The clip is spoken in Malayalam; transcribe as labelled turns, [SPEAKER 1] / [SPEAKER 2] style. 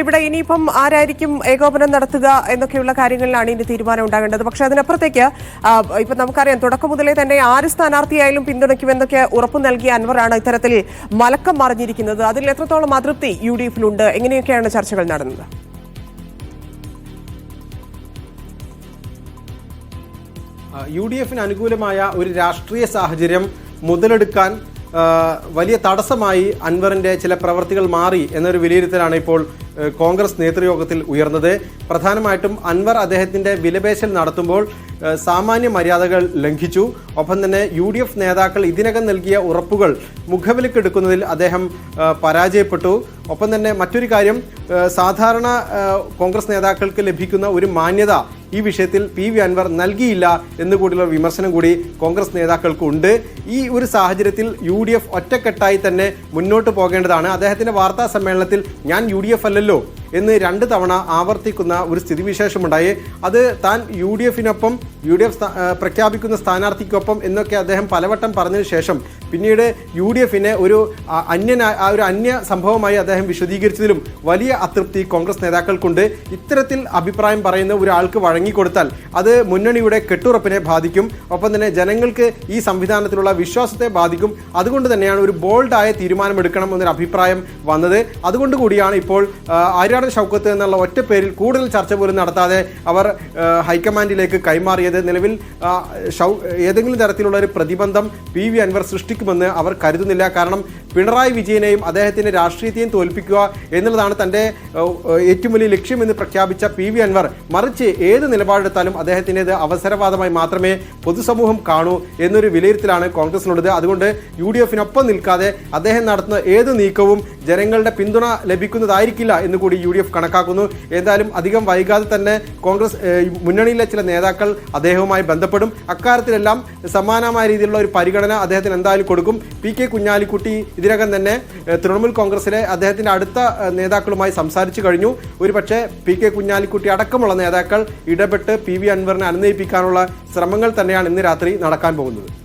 [SPEAKER 1] ഇവിടെ ഇനിയിപ്പം ആരായിരിക്കും ഏകോപനം നടത്തുക എന്നൊക്കെയുള്ള കാര്യങ്ങളിലാണ് ഇനി തീരുമാനം ഉണ്ടാകേണ്ടത്. പക്ഷെ അതിനപ്പുറത്തേക്ക് ഇപ്പൊ നമുക്കറിയാം, തുടക്കം മുതലേ തന്നെ ആര് സ്ഥാനാർത്ഥിയായാലും പിന്തുണയ്ക്കുമെന്നൊക്കെ ഉറപ്പു നൽകിയ അൻവറാണ് ഇത്തരത്തിൽ മലക്കം മറിഞ്ഞിരിക്കുന്നത്. അതിൽ എത്രത്തോളം അതൃപ്തി UDF-ലുണ്ട്? എങ്ങനെയൊക്കെയാണ് ചർച്ചകൾ നടന്നത്?
[SPEAKER 2] UDF-ന് അനുകൂലമായ ഒരു രാഷ്ട്രീയ സാഹചര്യം മുതലെടുക്കാൻ വലിയ തടസ്സമായി അൻവറിന്റെ ചില പ്രവർത്തികൾ മാറി എന്നൊരു വിലയിരുത്തലാണ് ഇപ്പോൾ കോൺഗ്രസ് നേതൃയോഗത്തിൽ ഉയർന്നത്. പ്രധാനമായിട്ടും അൻവർ അദ്ദേഹത്തിന്റെ വിലപേശൽ നടത്തുമ്പോൾ സാമാന്യ മര്യാദകൾ ലംഘിച്ചു. ഒപ്പം തന്നെ UDF നേതാക്കൾ ഇതിനകം നൽകിയ ഉറപ്പുകൾ മുഖവിലക്കെടുക്കുന്നതിൽ അദ്ദേഹം പരാജയപ്പെട്ടു. ഒപ്പം തന്നെ മറ്റൊരു കാര്യം, സാധാരണ കോൺഗ്രസ് നേതാക്കൾക്ക് ലഭിക്കുന്ന ഒരു മാന്യത ഈ വിഷയത്തിൽ PV അൻവർ നൽകിയില്ല എന്നുകൂടിയുള്ള വിമർശനം കൂടി കോൺഗ്രസ് നേതാക്കൾക്കുണ്ട്. ഈ ഒരു സാഹചര്യത്തിൽ UDF ഒറ്റക്കെട്ടായി തന്നെ മുന്നോട്ട് പോകേണ്ടതാണ്. അദ്ദേഹത്തിന്റെ വാർത്താ സമ്മേളനത്തിൽ ഞാൻ UDF അല്ലല്ലോ എന്ന് 2 തവണ ആവർത്തിക്കുന്ന ഒരു സ്ഥിതിവിശേഷമുണ്ടായി. അത് താൻ UDF-നൊപ്പം UDF പ്രഖ്യാപിക്കുന്ന സ്ഥാനാർത്ഥിക്കൊപ്പം എന്നൊക്കെ അദ്ദേഹം പലവട്ടം പറഞ്ഞതിന് ശേഷം പിന്നീട് UDF-നെ ഒരു അന്യ സംഭവമായി അദ്ദേഹം വിശദീകരിച്ചതിലും വലിയ അതൃപ്തി കോൺഗ്രസ് നേതാക്കൾക്കുണ്ട്. ഇത്തരത്തിൽ അഭിപ്രായം പറയുന്ന ഒരാൾക്ക് വഴങ്ങിക്കൊടുത്താൽ അത് മുന്നണിയുടെ കെട്ടുറപ്പിനെ ബാധിക്കും. ഒപ്പം തന്നെ ജനങ്ങൾക്ക് ഈ സംവിധാനത്തിലുള്ള വിശ്വാസത്തെ ബാധിക്കും. അതുകൊണ്ട് തന്നെയാണ് ഒരു ബോൾഡായ തീരുമാനമെടുക്കണം എന്നൊരു അഭിപ്രായം വന്നത്. അതുകൊണ്ട് കൂടിയാണ് ഇപ്പോൾ ആര്യാടൻ ഷൗക്കത്ത് എന്നുള്ള ഒറ്റ പേരിൽ കൂടുതൽ ചർച്ച പോലും നടത്താതെ അവർ ഹൈക്കമാൻഡിലേക്ക് കൈമാറിയത്. നിലവിൽ ഏതെങ്കിലും തരത്തിലുള്ള ഒരു പ്രതിബന്ധം PV അൻവർ സൃഷ്ടിക്കുമെന്ന് അവർ കരുതുന്നില്ല. കാരണം പിണറായി വിജയനെയും അദ്ദേഹത്തിന്റെ രാഷ്ട്രീയത്തെയും തോൽപ്പിക്കുക എന്നുള്ളതാണ് തന്റെ ഏറ്റവും വലിയ ലക്ഷ്യമെന്ന് പ്രഖ്യാപിച്ച PV അൻവർ മറിച്ച് ഏത് നിലപാടെടുത്താലും അദ്ദേഹത്തിൻ്റെത് അവസരവാദമായി മാത്രമേ പൊതുസമൂഹം കാണൂ എന്നൊരു വിലയിരുത്തലാണ് കോൺഗ്രസിനുള്ളത്. അതുകൊണ്ട് UDF-നൊപ്പം നിൽക്കാതെ അദ്ദേഹം നടത്തുന്ന ഏത് നീക്കവും ജനങ്ങളുടെ പിന്തുണ ലഭിക്കുന്നതായിരിക്കില്ല എന്ന് കൂടി UDF കണക്കാക്കുന്നു. എന്തായാലും അധികം വൈകാതെ തന്നെ കോൺഗ്രസ് മുന്നണിയിലെ ചില നേതാക്കൾ അദ്ദേഹവുമായി ബന്ധപ്പെടും. അക്കാര്യത്തിലെല്ലാം സമാനമായ രീതിയിലുള്ള ഒരു പരിഗണന അദ്ദേഹത്തിന് എന്തായാലും കൊടുക്കും. PK കുഞ്ഞാലിക്കുട്ടി ഇതിനകം തന്നെ തൃണമൂൽ കോൺഗ്രസിലെ അദ്ദേഹത്തിന്റെ അടുത്ത നേതാക്കളുമായി സംസാരിച്ചു കഴിഞ്ഞു. ഒരുപക്ഷെ PK കുഞ്ഞാലിക്കുട്ടി അടക്കമുള്ള നേതാക്കൾ ഇടപെട്ട് PV അൻവറിനെ അനുനയിപ്പിക്കാനുള്ള ശ്രമങ്ങൾ തന്നെയാണ് ഇന്ന് രാത്രി നടക്കാൻ പോകുന്നത്.